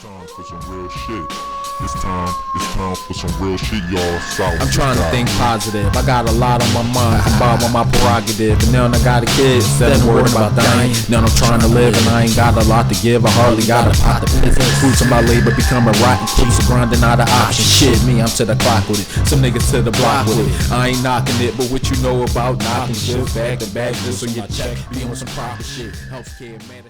time for some real shit. It's time for some real shit, y'all. I'm trying to think positive. I got a lot on my mind, combined with my prerogative. And now I got a kid, instead of worried about dying. Now I'm trying to live and I ain't got a lot to give. I hardly got a pot to piss. Fruits of my labor becoming rotten. Keeps the grinding not an option. Shit, me, I'm to the clock with it. Some niggas to the block with it. I ain't knocking it, but what you know about knocking shit back to back just so you check. Be on some proper shit. Healthcare, man.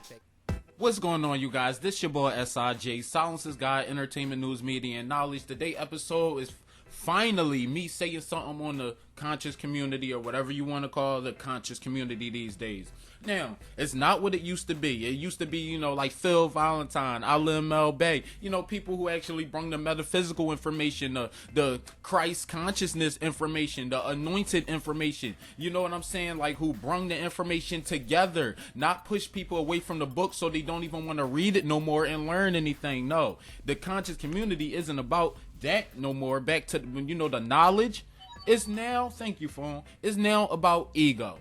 What's going on, you guys? This your boy SIJ, Silences Guy, Entertainment, News, Media, and Knowledge. Today's episode is finally me saying something on the conscious community, or whatever you want to call the conscious community these days. Now, it's not what it used to be. It used to be, you know, like Phil Valentine, Alim El Bay, you know, people who actually bring the metaphysical information, the Christ consciousness information, the anointed information, you know what I'm saying? Like, who brung the information together, not push people away from the book so they don't even want to read it no more and learn anything. No, the conscious community isn't about that no more. Back to, you know, the knowledge is now, thank you, phone, is now about ego.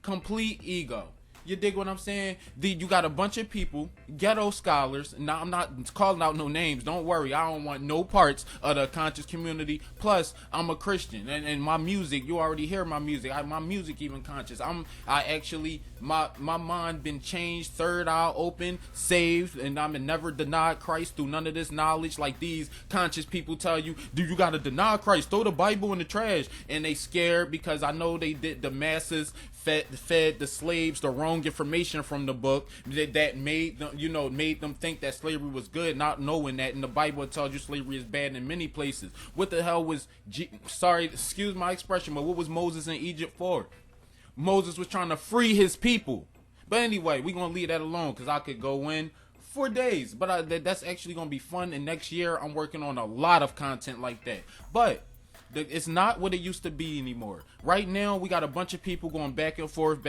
Complete ego. You dig what I'm saying? You got a bunch of people, ghetto scholars. Now, I'm not calling out no names. Don't worry. I don't want no parts of the conscious community. Plus, I'm a Christian. And my music, you already hear my music. My music even conscious. My mind been changed, third eye open, saved, and I'm never denied Christ through none of this knowledge. Like these conscious people tell you, do you got to deny Christ? Throw the Bible in the trash. And they scared because I know they did the masses fed the slaves the wrong information from the book that made them, you know, made them think that slavery was good, not knowing that in the Bible it tells you slavery is bad in many places. What the hell was sorry, excuse my expression, but what was Moses in Egypt for? Moses was trying to free his people. But anyway, we're gonna leave that alone because I could go in for days, but that's actually gonna be fun. And next year I'm working on a lot of content like that. But it's not what it used to be anymore. Right now, we got a bunch of people going back and forth.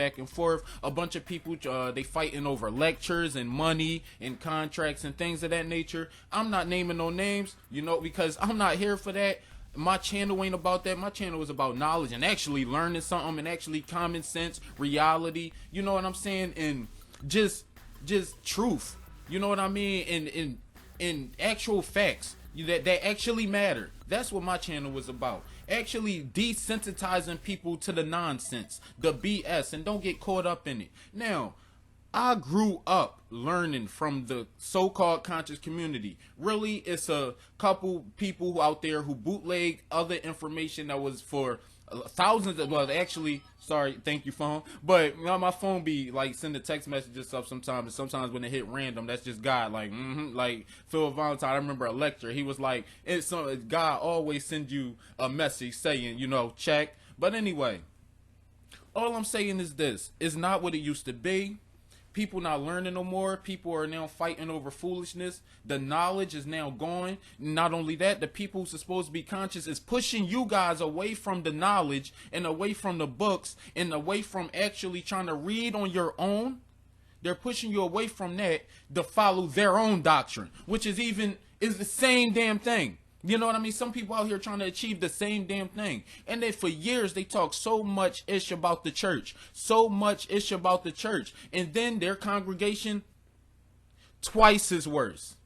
A bunch of people, they fighting over lectures and money and contracts and things of that nature. I'm not naming no names, you know, because I'm not here for that. My channel ain't about that. My channel is about knowledge and actually learning something and actually common sense, reality. You know what I'm saying? And just truth. You know what I mean? And actual facts that actually matter. That's what my channel was about. Actually desensitizing people to the nonsense, the BS, and don't get caught up in it. Now, I grew up learning from the so-called conscious community. Really, it's a couple people out there who bootleg other information that was for thousands of, well, actually, sorry, thank you, phone, but my phone be like sending text messages up sometimes, and sometimes when it hit random, that's just God, like like Phil Valentine. I remember a lecture, he was like, God always send you a message saying, you know, check. But anyway, all I'm saying is this: it's not what it used to be. People not learning no more. People are now fighting over foolishness. The knowledge is now gone. Not only that, the people who's supposed to be conscious is pushing you guys away from the knowledge and away from the books and away from actually trying to read on your own. They're pushing you away from that to follow their own doctrine, which is the same damn thing. You know what I mean? Some people out here trying to achieve the same damn thing. And then for years, they talk so much ish about the church. And then their congregation, twice as worse.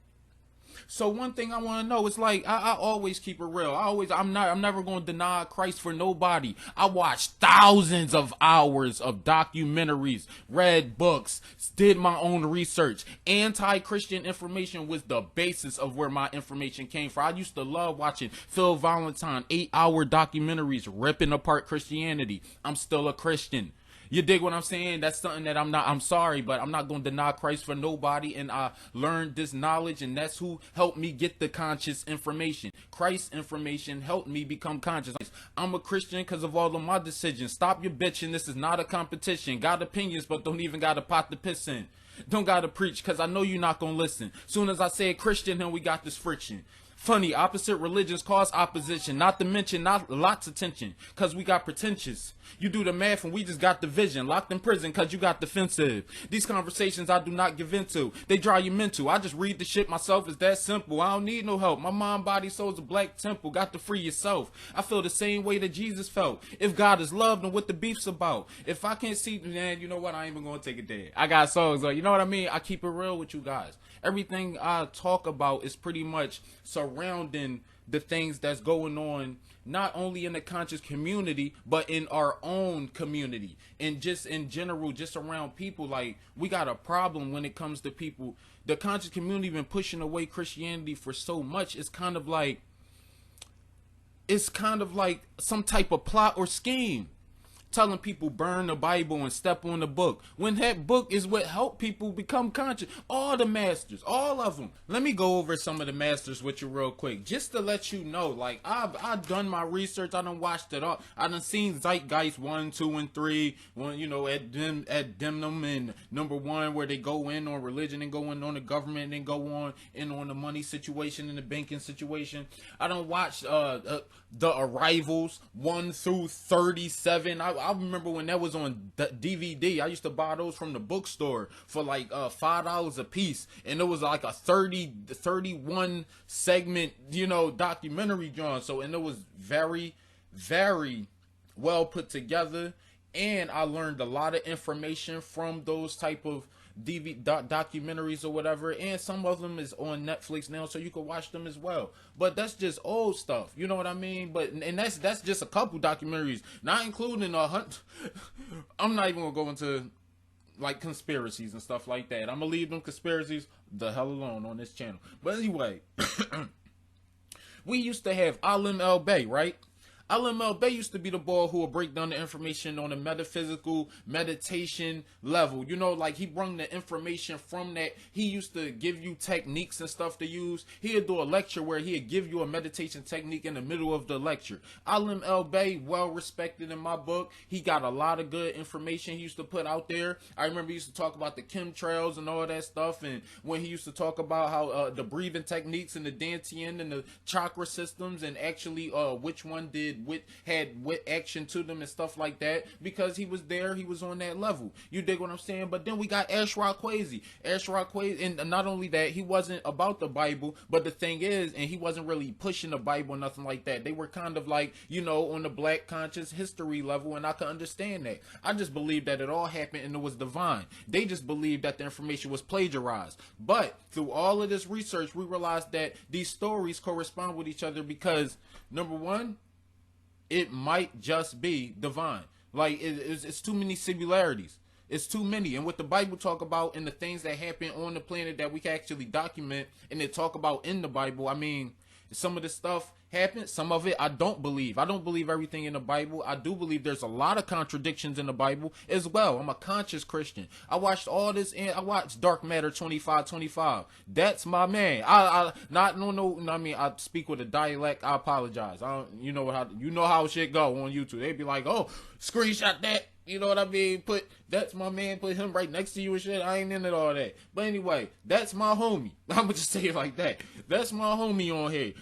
So one thing I want to know is, like, I always keep it real. I'm never going to deny Christ for nobody. I watched thousands of hours of documentaries, read books, did my own research. Anti-Christian information was the basis of where my information came from. I used to love watching Phil Valentine 8-hour documentaries ripping apart Christianity. I'm still a Christian. You dig what I'm saying? That's something that I'm sorry, but I'm not going to deny Christ for nobody. And I learned this knowledge, and that's who helped me get the conscious information. Christ's information helped me become conscious. I'm a Christian because of all of my decisions. Stop your bitching. This is not a competition. Got opinions, but don't even got a pot to piss in. Don't got to preach because I know you're not going to listen. Soon as I say Christian, then we got this friction. Funny, opposite religions cause opposition, not to mention not lots of tension, cause we got pretentious. You do the math and we just got division, locked in prison cause you got defensive. These conversations I do not give into, they drive you mental. I just read the shit myself, it's that simple. I don't need no help, my mind, body, soul's a black temple, got to free yourself. I feel the same way that Jesus felt. If God is love, then what the beef's about? If I can't see, man, you know what, I ain't even gonna take it there. I got songs like, you know what I mean? I keep it real with you guys. Everything I talk about is pretty much surrounding the things that's going on, not only in the conscious community, but in our own community. And just in general, just around people. Like, we got a problem when it comes to people. The conscious community been pushing away Christianity for so much. It's kind of like some type of plot or scheme. Telling people burn the Bible and step on the book, when that book is what helped people become conscious. All the masters, all of them. Let me go over some of the masters with you real quick, just to let you know. Like, I've done my research. I done watched it all. I done seen Zeitgeist 1, 2, and 3. One, you know, at Demnum and number 1, where they go in on religion and go in on the government and then go on the money situation and the banking situation. I done watched the Arrivals 1 through 37. I remember when that was on DVD. I used to buy those from the bookstore for like $5 a piece, and it was like a 31 segment, you know, documentary drawn. So, and it was very, very well put together, and I learned a lot of information from those type of documentaries or whatever, and some of them is on Netflix now, so you can watch them as well. But that's just old stuff, you know what I mean? But and that's just a couple documentaries, not including I'm not even gonna go into like conspiracies and stuff like that. I'm gonna leave them conspiracies the hell alone on this channel. But anyway, we used to have Alim El Bey, right? Alim El Bey used to be the boy who would break down the information on a metaphysical meditation level. You know, like he brought the information from that. He used to give you techniques and stuff to use. He'd do a lecture where he'd give you a meditation technique in the middle of the lecture. Alim El Bey, well respected in my book. He got a lot of good information he used to put out there. I remember he used to talk about the chemtrails and all that stuff. And when he used to talk about how the breathing techniques and the Dantian and the chakra systems, and actually which one had what action to them and stuff like that, because he was there, he was on that level. You dig what I'm saying? But then we got Ashraf Kwesi, and not only that, he wasn't about the Bible, but the thing is, and he wasn't really pushing the Bible or nothing like that. They were kind of like, you know, on the black conscious history level, and I can understand that. I just believe that it all happened and it was divine. They just believed that the information was plagiarized. But through all of this research, we realized that these stories correspond with each other because, number one, it might just be divine. Like, it's too many similarities. It's too many. And what the Bible talk about and the things that happen on the planet that we can actually document and they talk about in the Bible, I mean, some of the stuff happened, some of it I don't believe. I don't believe everything in the Bible. I do believe there's a lot of contradictions in the Bible as well. I'm a conscious Christian. I watched all this, and I watched Dark Matter 2525. That's my man. I speak with a dialect. I apologize. You know how shit go on YouTube. They be like, oh, screenshot that. You know what I mean? That's my man, put him right next to you and shit. I ain't into all that. But anyway, that's my homie. I'm gonna just say it like that. That's my homie on here.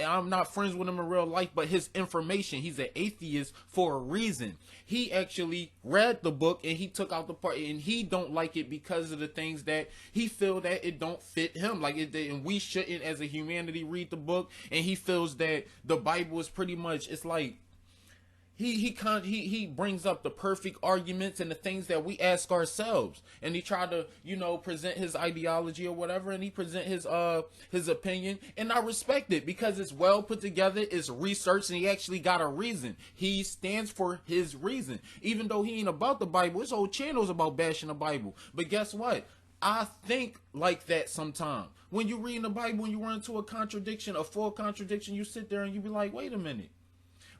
I'm not friends with him in real life, but his information, he's an atheist for a reason. He actually read the book and he took out the part, and he don't like it because of the things that he feel that it don't fit him. Like, and we shouldn't as a humanity read the book, and he feels that the Bible is pretty much, it's like, He brings up the perfect arguments and the things that we ask ourselves, and he try to, you know, present his ideology or whatever, and he present his opinion, and I respect it because it's well put together, it's researched, and he actually got a reason. He stands for his reason, even though he ain't about the Bible. His whole channel's about bashing the Bible. But guess what? I think like that sometimes. When you read the Bible and you run into a contradiction, a full contradiction, you sit there and you be like, wait a minute.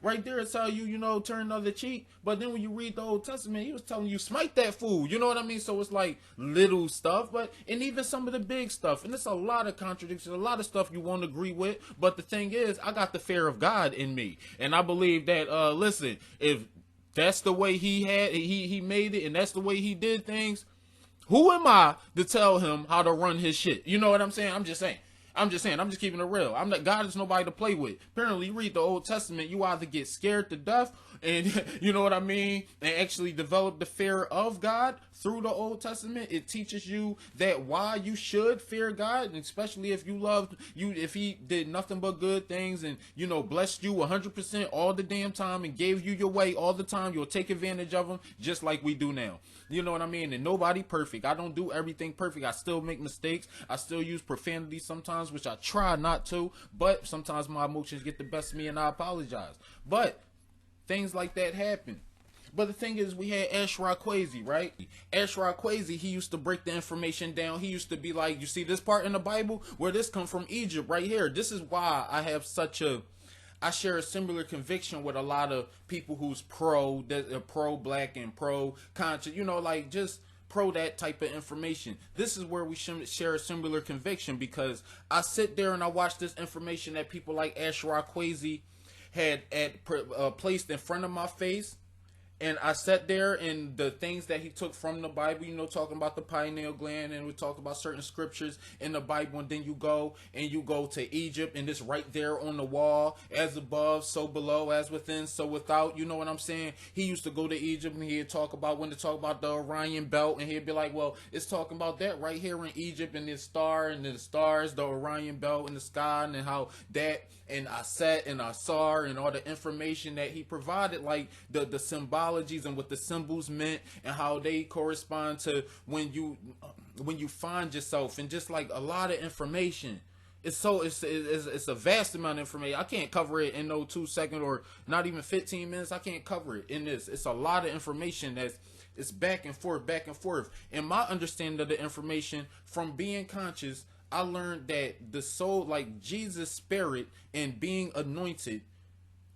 Right there, it's how you know, turn the other cheek. But then when you read the Old Testament, he was telling you, smite that fool. You know what I mean? So it's like little stuff, and even some of the big stuff. And it's a lot of contradictions, a lot of stuff you won't agree with. But the thing is, I got the fear of God in me. And I believe that, listen, if that's the way he made it, and that's the way he did things, who am I to tell him how to run his shit? You know what I'm saying? I'm just saying. I'm just saying, I'm just keeping it real. I'm not, God is nobody to play with. Apparently, you read the Old Testament, you either get scared to death, and you know what I mean, and actually develop the fear of God through the Old Testament. It teaches you that why you should fear God, and especially if you loved you, if He did nothing but good things, and you know blessed you 100% all the damn time, and gave you your way all the time. You'll take advantage of Him just like we do now. You know what I mean? And nobody perfect. I don't do everything perfect. I still make mistakes. I still use profanity sometimes, which I try not to, but sometimes my emotions get the best of me and I apologize. But things like that happen. But the thing is, we had Ashraf Kwesi, right? Ashraf Kwesi, he used to break the information down. He used to be like, you see this part in the Bible? Where this come from? Egypt, right here. This is why I have I share a similar conviction with a lot of people who's pro-black and pro-conscious, you know, like just pro that type of information. This is where we should share a similar conviction, because I sit there and I watch this information that people like Ashraf Kwesi had placed in front of my face. And I sat there, and the things that he took from the Bible, you know, talking about the pineal gland, and we talk about certain scriptures in the Bible, and then you go to Egypt, and it's right there on the wall, as above, so below, as within, so without. You know what I'm saying? He used to go to Egypt, and he'd talk about the Orion belt, and he'd be like, well, it's talking about that right here in Egypt, and this star, and the stars, the Orion belt in the sky, and how that, and I sat and I saw, and all the information that he provided, like the symbologies and what the symbols meant, and how they correspond to when you find yourself, and just like a lot of information. It's a vast amount of information. I can't cover it in no 2 seconds or not even 15 minutes. I can't cover it in this. It's a lot of information it's back and forth, back and forth. And my understanding of the information from being conscious, I learned that the soul, like Jesus' spirit and being anointed,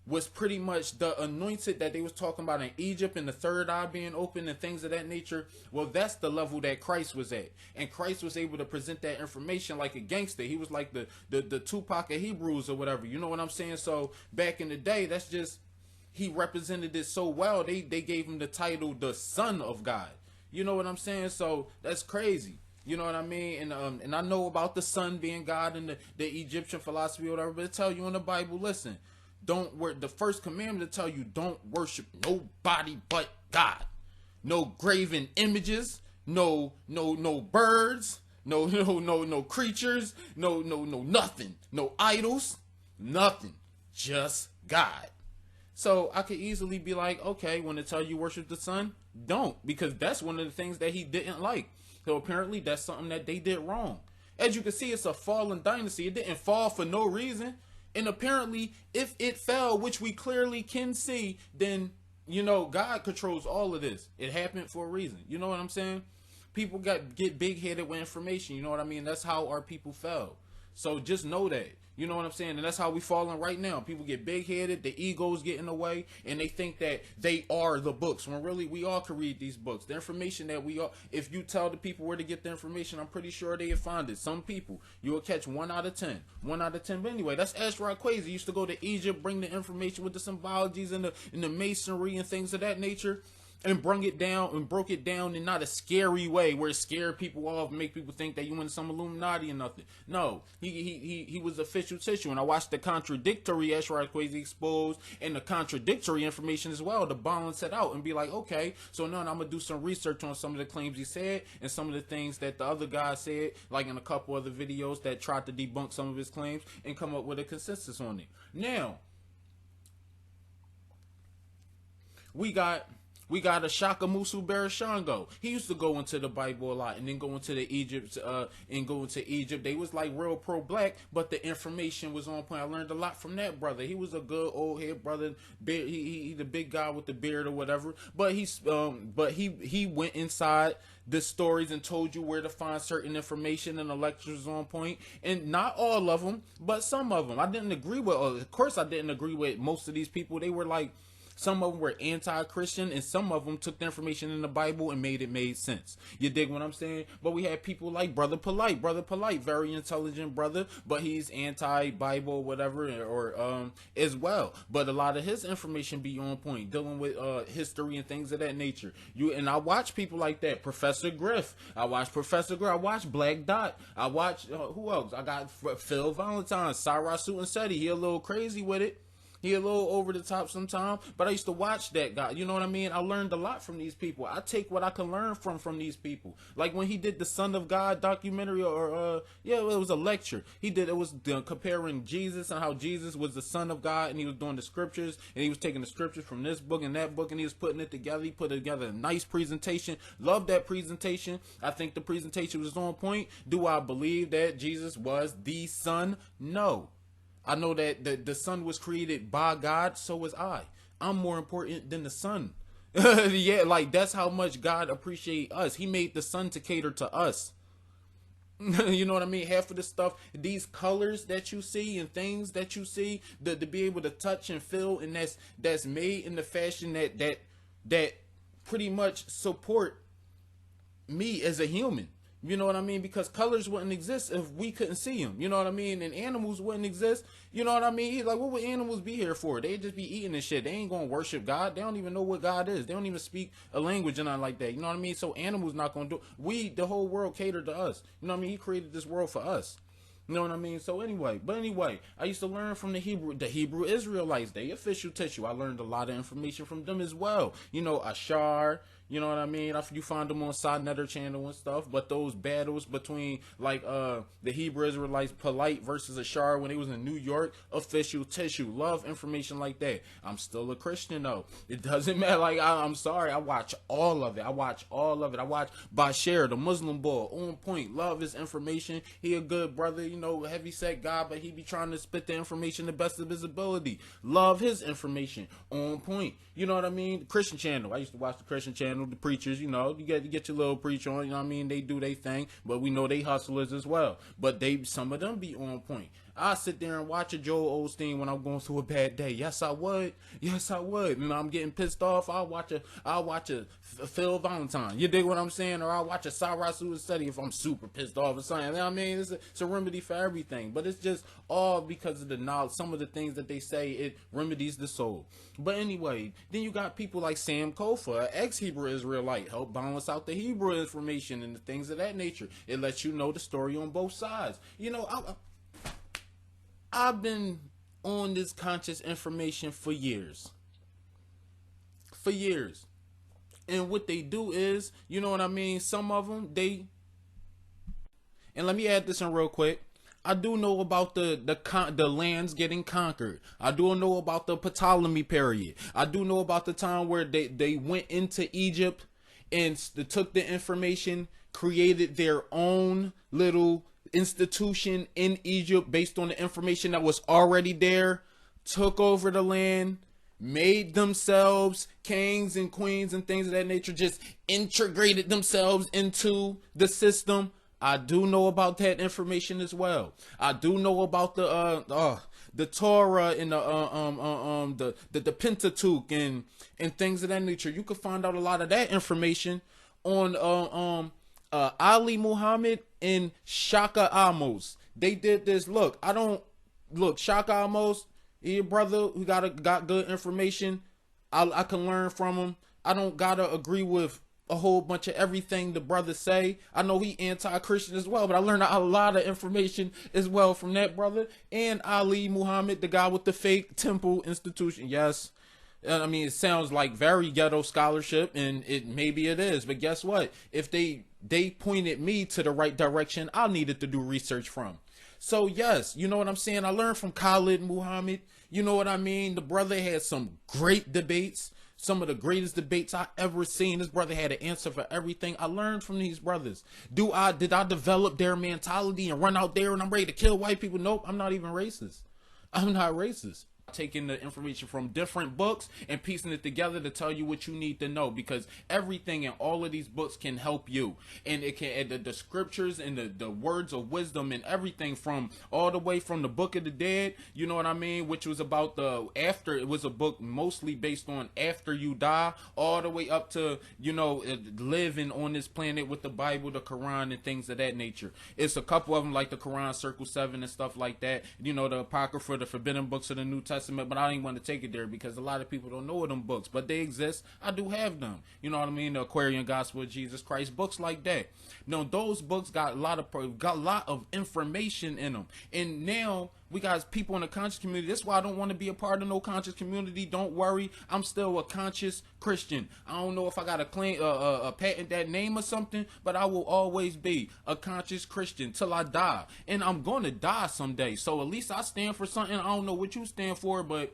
was pretty much the anointed that they was talking about in Egypt, and the third eye being open and things of that nature. Well, that's the level that Christ was at, and Christ was able to present that information like a gangster. He was like the Tupac of Hebrews or whatever. You know what I'm saying? So back in the day, that's just, he represented it so well. They gave him the title, the Son of God. You know what I'm saying? So that's crazy. You know what I mean? And I know about the sun being God and the Egyptian philosophy or whatever, but it tell you in the Bible, listen, the first commandment to tell you, don't worship nobody but God. No graven images, no birds, no creatures, no nothing, no idols, nothing, just God. So I could easily be like, okay, when it tell you worship the sun, don't, because that's one of the things that he didn't like. So apparently that's something that they did wrong. As you can see, it's a fallen dynasty. It didn't fall for no reason. And apparently, if it fell, which we clearly can see, then, you know, God controls all of this. It happened for a reason. You know what I'm saying? People get big-headed with information. You know what I mean? That's how our people fell. So just know that. You know what I'm saying? And that's how we falling right now. People get big-headed, the egos get in the way, and they think that they are the books, when really we all can read these books. The information that we all, if you tell the people where to get the information, I'm pretty sure they'll find it. Some people, you will catch 1 out of 10. 1 out of 10. But anyway, that's Ashraf Kwesi. He used to go to Egypt, bring the information with the symbologies and the masonry and things of that nature, and broke it down in not a scary way where it scared people off and make people think that you in some Illuminati or nothing. No, he was official tissue, and I watched the contradictory Ashraf Kwesi exposed and the contradictory information as well to balance it out and be like, okay, so now I'm gonna do some research on some of the claims he said and some of the things that the other guy said, like in a couple other videos that tried to debunk some of his claims, and come up with a consensus on it. Now we got a Shaka Musu Barashango. He used to go into the Bible a lot and then go into Egypt. They was like real pro-black, but the information was on point. I learned a lot from that brother. He was a good old head brother. He the big guy with the beard or whatever. But he went inside the stories and told you where to find certain information, and the lectures on point. And not all of them, but some of them. I didn't agree with. Of course, I didn't agree with most of these people. They were like Some of them were anti-Christian, and some of them took the information in the Bible and made sense. You dig what I'm saying? But we had people like Brother Polite, very intelligent brother, but he's anti-Bible, whatever, or as well. But a lot of his information be on point, dealing with history and things of that nature. I watch people like that. Professor Griff. I watch Black Dot. I watch who else? I got Phil Valentine, Sarah Suit and Seti. He a little crazy with it. He a little over the top sometimes, but I used to watch that guy. You know what I mean? I learned a lot from these people. I take what I can learn from these people. Like when he did the Son of God documentary, or it was a lecture. It was comparing Jesus and how Jesus was the Son of God, and he was doing the scriptures, and he was taking the scriptures from this book and that book, and he was putting it together. He put together a nice presentation. Love that presentation. I think the presentation was on point. Do I believe that Jesus was the Son? No. I know that the Son was created by God, so was I. I'm more important than the Son. Yeah, like that's how much God appreciates us. He made the Son to cater to us. You know what I mean? Half of the stuff, these colors that you see and things that you see, to be able to touch and feel, and that's made in the fashion that pretty much support me as a human. You know what I mean? Because colors wouldn't exist if we couldn't see them. You know what I mean? And animals wouldn't exist. You know what I mean? He's like, what would animals be here for? They'd just be eating and shit. They ain't gonna worship God. They don't even know what God is. They don't even speak a language and nothing like that. You know what I mean? So animals not gonna do it. The whole world catered to us. You know what I mean? He created this world for us. You know what I mean? So anyway, I used to learn from the Hebrew Israelites. They official tissue. I learned a lot of information from them as well. You know, Ashar. You know what I mean? You find them on Saa Neter channel and stuff. But those battles between like the Hebrew Israelites, Polite versus Ashar, when they was in New York, official tissue. Love information like that. I'm still a Christian though. It doesn't matter. Like I'm sorry. I watch all of it. I watch Bashir, the Muslim boy, on point. Love his information. He a good brother. You know, heavy set guy, but he be trying to spit the information the best of his ability. Love his information. On point. You know what I mean? The Christian channel. I used to watch the Christian channel. The preachers, you know, you get your little preach on, you know what I mean? They do their thing, but we know they hustlers as well. But some of them be on point. I sit there and watch a Joel Osteen when I'm going through a bad day. Yes, I would. And I'm getting pissed off. I'll watch a Phil Valentine. You dig what I'm saying? Or I'll watch a Sarah Suit Study if I'm super pissed off or something. You know what I mean? It's a remedy for everything. But it's just all because of the knowledge. Some of the things that they say, it remedies the soul. But anyway, then you got people like Sam Kofa, an ex-Hebrew Israelite, help balance out the Hebrew information and the things of that nature. It lets you know the story on both sides. You know, I've been on this conscious information for years. And what they do is, you know what I mean? Some of them, and let me add this in real quick. I do know about the lands getting conquered. I do know about the Ptolemy period. I do know about the time where they went into Egypt and took the information, created their own little institution in Egypt based on the information that was already there, took over the land, made themselves kings and queens and things of that nature, just integrated themselves into the system. I do know about that information as well. I do know about the Torah and the Pentateuch and things of that nature. You can find out a lot of that information on Ali Muhammad and Shaka Amos. They did this. Shaka Amos, he a brother who got good information. I can learn from him. I don't gotta agree with a whole bunch of everything the brother say. I know he anti-Christian as well, but I learned a lot of information as well from that brother. And Ali Muhammad, the guy with the fake temple institution. Yes, I mean, it sounds like very ghetto scholarship, and maybe it is, but guess what? If they pointed me to the right direction, I needed to do research from. So yes, you know what I'm saying? I learned from Khalid Muhammad. You know what I mean? The brother had some great debates. Some of the greatest debates I ever seen. This brother had an answer for everything. I learned from these brothers. Did I develop their mentality and run out there and I'm ready to kill white people? Nope, I'm not even racist. I'm not racist. taking the information from different books and piecing it together to tell you what you need to know, because everything in all of these books can help you, and it can add the scriptures and the words of wisdom and everything, from all the way from the Book of the Dead, you know what I mean, which was about it was a book mostly based on after you die, all the way up to, you know, living on this planet with the Bible, the Quran, and things of that nature. It's a couple of them, like the Quran Circle 7 and stuff like that, you know, the Apocrypha, the forbidden books of the New Testament. But I didn't want to take it there because a lot of people don't know of them books, but they exist. I do have them, you know what I mean, the Aquarian Gospel of Jesus Christ, books like that. Now those books got a lot of information in them, and now we got people in the conscious community. That's why I don't want to be a part of no conscious community. Don't worry, I'm still a conscious Christian. I don't know if I got to claim a patent that name or something, but I will always be a conscious Christian till I die, and I'm gonna die someday. So at least I stand for something. I don't know what you stand for, but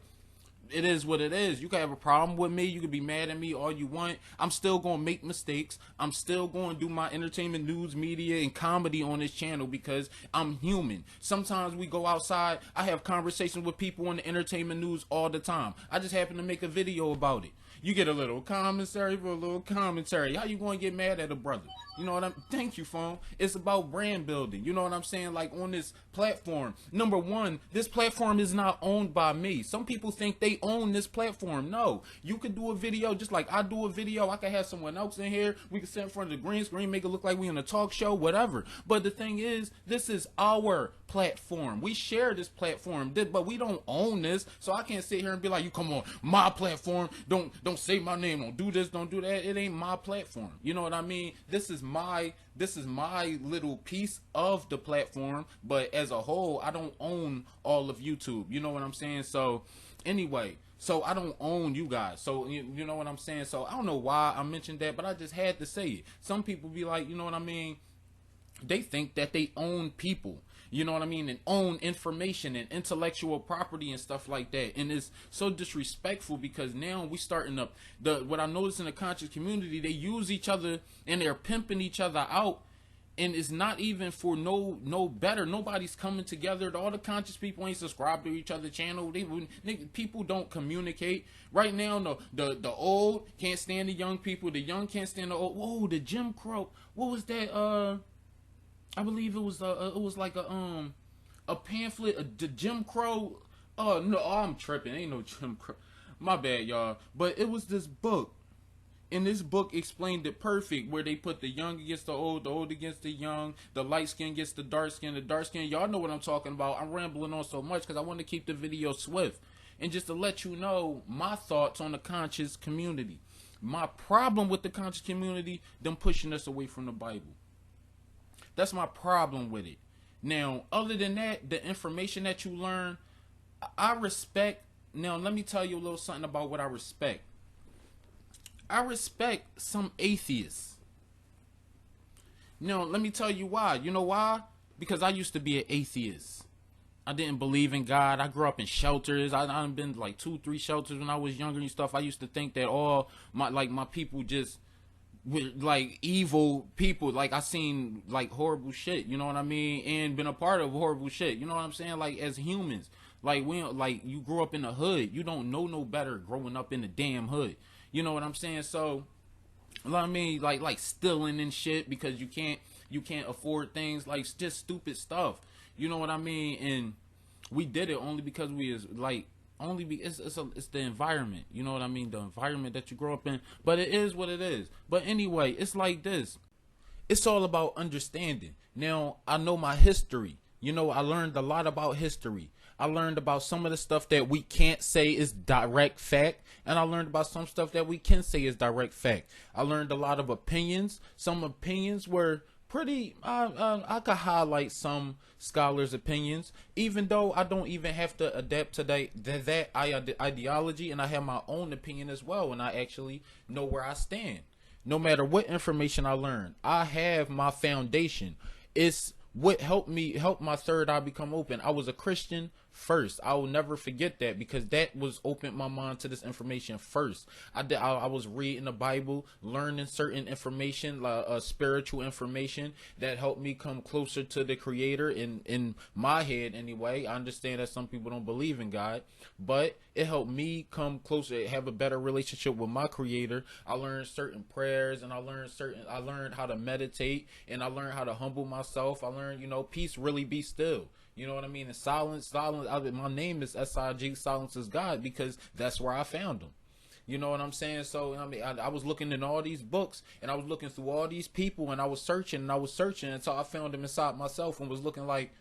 it is what it is. You can have a problem with me, you can be mad at me all you want. I'm still gonna make mistakes. I'm still gonna do my entertainment, news, media, and comedy on this channel because I'm human. Sometimes we go outside. I have conversations with people on the entertainment news all the time. I just happen to make a video about it. You get a little commentary for a little commentary. How you gonna get mad at a brother? You know what I'm, thank you, phone. It's about brand building. You know what I'm saying? Like on this platform, number one, this platform is not owned by me. Some people think they own this platform. No, you could do a video just like I do a video. I could have someone else in here. We could sit in front of the green screen, make it look like we in a talk show, whatever. But the thing is, this is our platform. We share this platform, but we don't own this. So I can't sit here and be like, you come on my platform. Don't say my name. Don't do this. Don't do that. It ain't my platform. You know what I mean? This is my little piece of the platform, but as a whole, I don't own all of YouTube. You know what I'm saying? So anyway, so I don't own you guys. So you know what I'm saying? So I don't know why I mentioned that, but I just had to say it. Some people be like, you know what I mean? They think that they own people. You know what I mean? And own information and intellectual property and stuff like that. And it's so disrespectful because now we starting up what I noticed in the conscious community, they use each other and they're pimping each other out. And it's not even for no better. Nobody's coming together. All the conscious people ain't subscribed to each other's channel. People don't communicate. Right now, the old can't stand the young people. The young can't stand the old. Whoa, the Jim Crow. What was that? I believe it was like a pamphlet, the Jim Crow. Oh no, I'm tripping. Ain't no Jim Crow. My bad, y'all. But it was this book, and this book explained it perfect, where they put the young against the old against the young, the light skin against the dark skin, Y'all know what I'm talking about. I'm rambling on so much because I want to keep the video swift, and just to let you know my thoughts on the conscious community. My problem with the conscious community, them pushing us away from the Bible. That's my problem with it. Now, other than that, the information that you learn, I respect. Now, let me tell you a little something about what I respect. I respect some atheists. Now, let me tell you why. You know why? Because I used to be an atheist. I didn't believe in God. I grew up in shelters. I've been like 2-3 shelters when I was younger and stuff. I used to think that all my people just with like evil people. Like I seen like horrible shit, you know what I mean, and been a part of horrible shit, you know what I'm saying. Like as humans, like you grew up in the hood, you don't know no better growing up in the damn hood, you know what I'm saying. So you know what I mean, like stealing and shit because you can't afford things, like just stupid stuff, you know what I mean. And we did it only because we is like it's the environment, you know what I mean, the environment that you grow up in. But it is what it is. But anyway, it's like this. It's all about understanding. Now, I know my history. You know, I learned a lot about history. I learned about some of the stuff that we can't say is direct fact, and I learned about some stuff that we can say is direct fact. I learned a lot of opinions. Some opinions were pretty, I could highlight some scholars' opinions, even though I don't even have to adapt to that ideology, and I have my own opinion as well, and I actually know where I stand. No matter what information I learn, I have my foundation. It's what helped my third eye become open. I was a Christian first. I will never forget that, because that was opened my mind to this information first. I was reading the Bible, learning certain information, spiritual information that helped me come closer to the Creator. In my head anyway. I understand that some people don't believe in God, but it helped me come closer, have a better relationship with my Creator. I learned certain prayers, and I learned how to meditate, and I learned how to humble myself. I learned, peace, really be still. You know what I mean? And silence. My name is SIG, Silence is God, because that's where I found him. You know what I'm saying? So, I was looking in all these books, and I was looking through all these people, and I was searching until I found him inside myself, and was looking like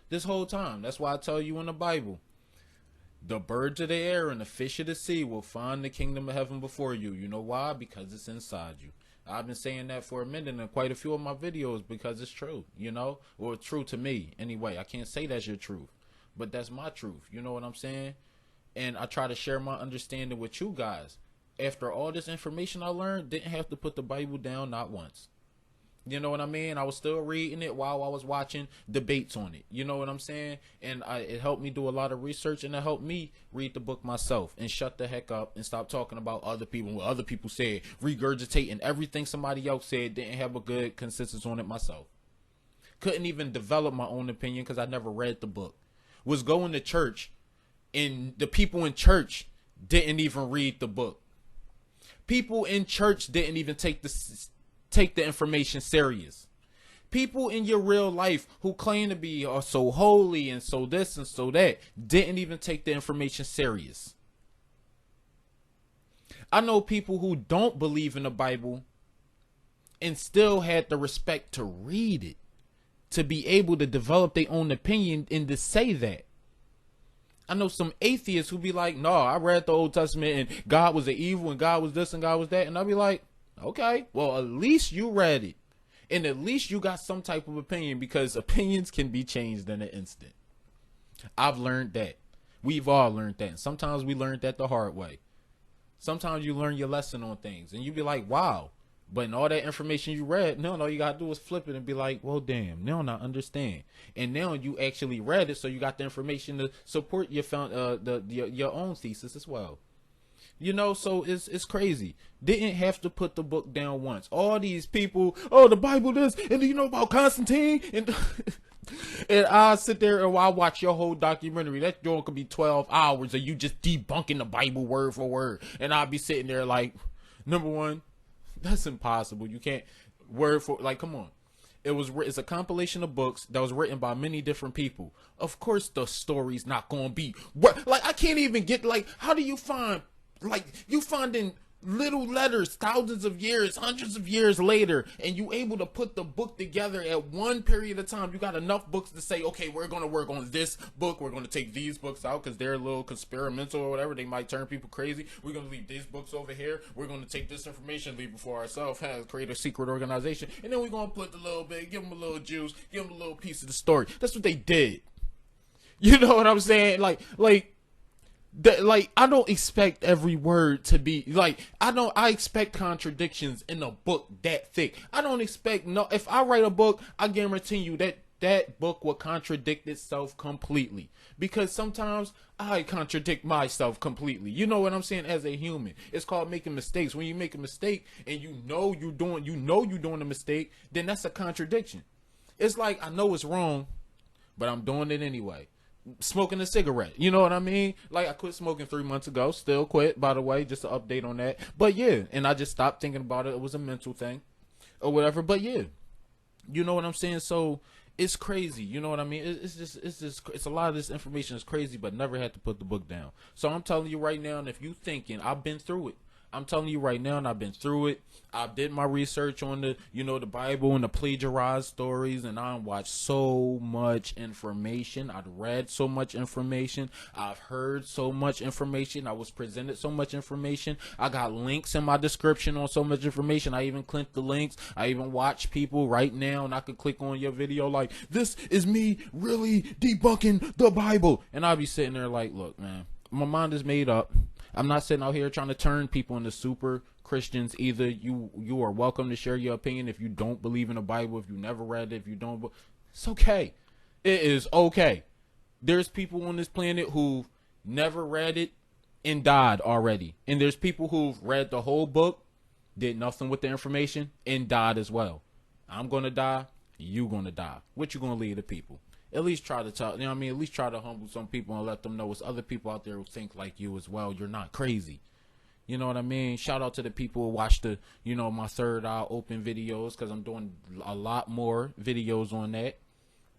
this whole time. That's why I tell you in the Bible, the birds of the air and the fish of the sea will find the kingdom of heaven before you. You know why? Because it's inside you. I've been saying that for a minute in quite a few of my videos, because it's true, or it's true to me anyway. I can't say that's your truth, but that's my truth. You know what I'm saying? And I try to share my understanding with you guys. After all this information I learned, didn't have to put the Bible down, not once. You know what I mean? I was still reading it while I was watching debates on it. You know what I'm saying? And it helped me do a lot of research, and it helped me read the book myself and shut the heck up and stop talking about other people, what other people said, regurgitating everything somebody else said. Didn't have a good consensus on it myself. Couldn't even develop my own opinion because I never read the book. Was going to church, and the people in church didn't even read the book. People in church didn't even take the information serious. People in your real life who claim to be so holy and so this and so that didn't even take the information serious. I know people who don't believe in the Bible and still had the respect to read it, to be able to develop their own opinion and to say that. I know some atheists who be like, no, I read the Old Testament and God was an evil and God was this and God was that. And I'll be like, okay, well, at least you read it. And at least you got some type of opinion, because opinions can be changed in an instant. I've learned that. We've all learned that. And sometimes we learned that the hard way. Sometimes you learn your lesson on things and you be like, wow. But in all that information you read, no, all you got to do is flip it and be like, well, damn, now I understand. And now you actually read it, so you got the information to support your own thesis as well. So it's crazy. Didn't have to put the book down once. All these people, the Bible this, and do you know about Constantine? And and I sit there and I watch your whole documentary. That joint could be 12 hours of you just debunking the Bible word for word. And I'll be sitting there like, number one, that's impossible. You can't word for, like, come on. It's a compilation of books that was written by many different people. Of course the story's not going to be, like, I can't even get, like, how do you find, like, you finding little letters thousands of years, hundreds of years later, and you able to put the book together at one period of time. You got enough books to say, okay, we're going to work on this book. We're going to take these books out because they're a little experimental or whatever. They might turn people crazy. We're going to leave these books over here. We're going to take this information, leave it for ourselves, create a secret organization, and then we're going to put a little bit, give them a little juice, give them a little piece of the story. That's what they did. You know what I'm saying? Like, I don't expect every word to be like, I expect contradictions in a book that thick. I don't expect, if I write a book, I guarantee you that book will contradict itself completely, because sometimes I contradict myself completely. You know what I'm saying? As a human, it's called making mistakes. When you make a mistake and you're doing a mistake, then that's a contradiction. It's like, I know it's wrong, but I'm doing it anyway. Smoking a cigarette, you know what I mean? Like, I quit smoking 3 months ago, still quit, by the way, just an update on that. But yeah, and I just stopped thinking about it. It was a mental thing or whatever. But yeah, you know what I'm saying? So it's crazy, you know what I mean? It's a lot of this information is crazy, but never had to put the book down. So I'm telling you right now, and if you thinking, I've been through it. I'm telling you right now, and I've been through it. I did my research on the Bible and the plagiarized stories, and I watched so much information. I've read so much information. I've heard so much information. I was presented so much information. I got links in my description on so much information. I even clicked the links. I even watch people right now, and I could click on your video like, this is me really debunking the Bible. And I'll be sitting there like, look, man, my mind is made up. I'm not sitting out here trying to turn people into super Christians, either you are welcome to share your opinion. If you don't believe in the Bible, if you never read it, if you don't, it's okay. It is okay. There's people on this planet who never read it and died already. And there's people who've read the whole book, did nothing with the information, and died as well. I'm going to die. You going to die. What you going to leave the people? At least try to tell, you know what I mean? At least try to humble some people and let them know it's other people out there who think like you as well. You're not crazy. You know what I mean? Shout out to the people who watch the, my third eye open videos, because I'm doing a lot more videos on that.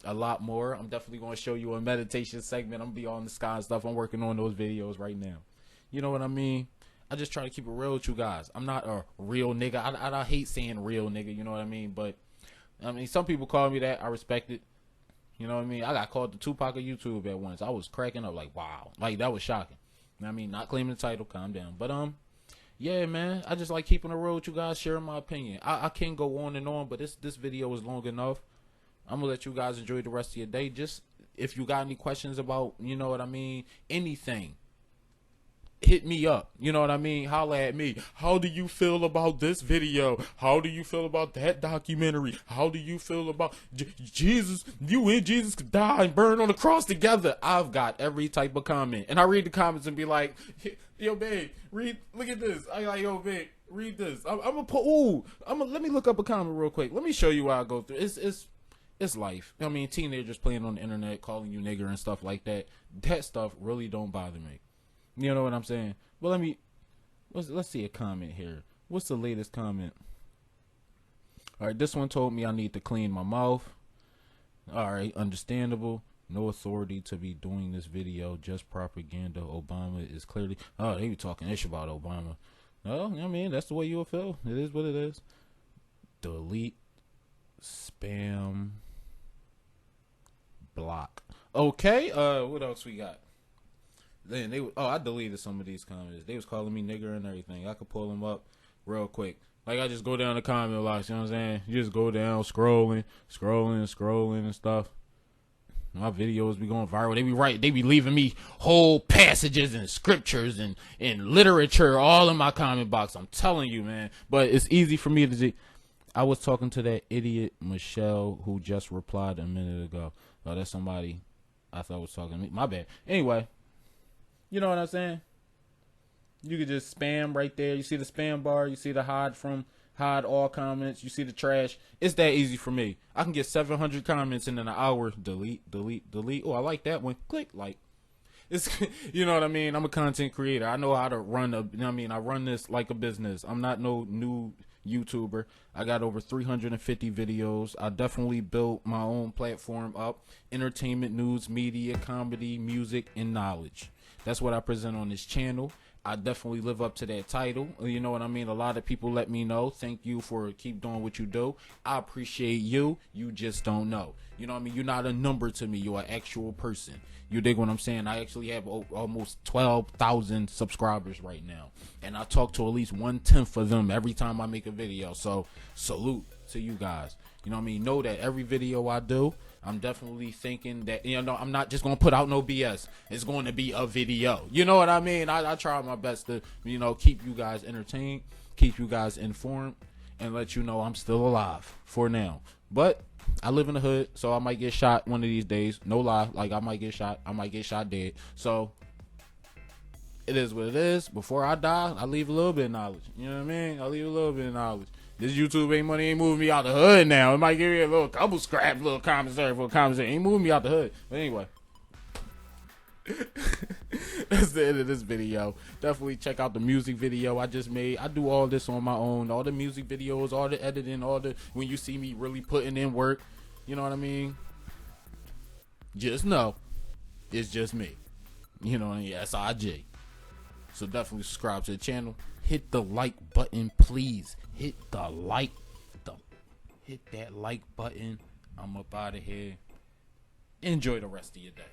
A lot more. I'm definitely going to show you a meditation segment. I'm going to be on the sky and stuff. I'm working on those videos right now. You know what I mean? I just try to keep it real with you guys. I'm not a real nigga. I hate saying real nigga, you know what I mean? But, some people call me that. I respect it. You know what I mean? I got called the Tupac of YouTube at once. I was cracking up like, wow. Like, that was shocking. You know what I mean? Not claiming the title. Calm down. But, yeah, man. I just like keeping it real with you guys, sharing my opinion. I can go on and on, but this video is long enough. I'm going to let you guys enjoy the rest of your day. Just, if you got any questions about, you know what I mean, anything, hit me up. You know what I mean? Holla at me. How do you feel about this video? How do you feel about that documentary? How do you feel about Jesus? You and Jesus could die and burn on the cross together. I've got every type of comment. And I read the comments and be like, yo, babe, look at this. I like, yo, babe, read this. I'm going to put, let me look up a comment real quick. Let me show you what I go through. It's life. I mean, teenagers playing on the internet, calling you nigger and stuff like that. That stuff really don't bother me. You know what I'm saying? Well, let's see a comment here. What's the latest comment? All right, this one told me I need to clean my mouth. All right, understandable. No authority to be doing this video. Just propaganda. Obama is clearly. Oh, they be talking ish about Obama. Well, I mean, that's the way you'll feel. It is what it is. Delete. Spam. Block. Okay. What else we got? Then I deleted some of these comments. They was calling me nigger and everything. I could pull them up real quick. Like, I just go down the comment box, you know what I'm saying? You just go down, scrolling and stuff. My videos be going viral. They be leaving me whole passages and scriptures and literature all in my comment box. I'm telling you, man. But it's easy for me to do. I was talking to that idiot Michelle who just replied a minute ago. Oh, that's somebody I thought was talking to me. My bad. Anyway, you know what I'm saying? You could just spam right there. You see the spam bar. You see the hide all comments. You see the trash. It's that easy for me. I can get 700 comments and in an hour, delete. Oh, I like that one. Click, like. It's, you know what I mean? I'm a content creator. I know how to run I run this like a business. I'm not no new YouTuber. I got over 350 videos. I definitely built my own platform up. Entertainment, news, media, comedy, music, and knowledge. That's what I present on this channel. I definitely live up to that title. You know what I mean? A lot of people let me know. Thank you for keep doing what you do. I appreciate you. You just don't know. You know what I mean? You're not a number to me. You're an actual person. You dig what I'm saying? I actually have almost 12,000 subscribers right now. And I talk to at least 1/10 of them every time I make a video. So salute to you guys. You know what I mean? Know that every video I do, I'm definitely thinking that, I'm not just going to put out no BS. It's going to be a video. You know what I mean? I try my best to, keep you guys entertained, keep you guys informed, and let you know I'm still alive for now. But I live in the hood, so I might get shot one of these days. No lie. Like, I might get shot. I might get shot dead. So it is what it is. Before I die, I leave a little bit of knowledge. You know what I mean? I leave a little bit of knowledge. This YouTube ain't moving me out the hood now. It might give me a little couple scraps, little commentary for a commentary. Ain't moving me out the hood. But anyway. That's the end of this video. Definitely check out the music video I just made. I do all this on my own. All the music videos, all the editing, when you see me really putting in work. You know what I mean? Just know. It's just me. You know what I mean? SIJ. So definitely subscribe to the channel. Hit the like button, please. Hit that like button. I'm up out of here. Enjoy the rest of your day.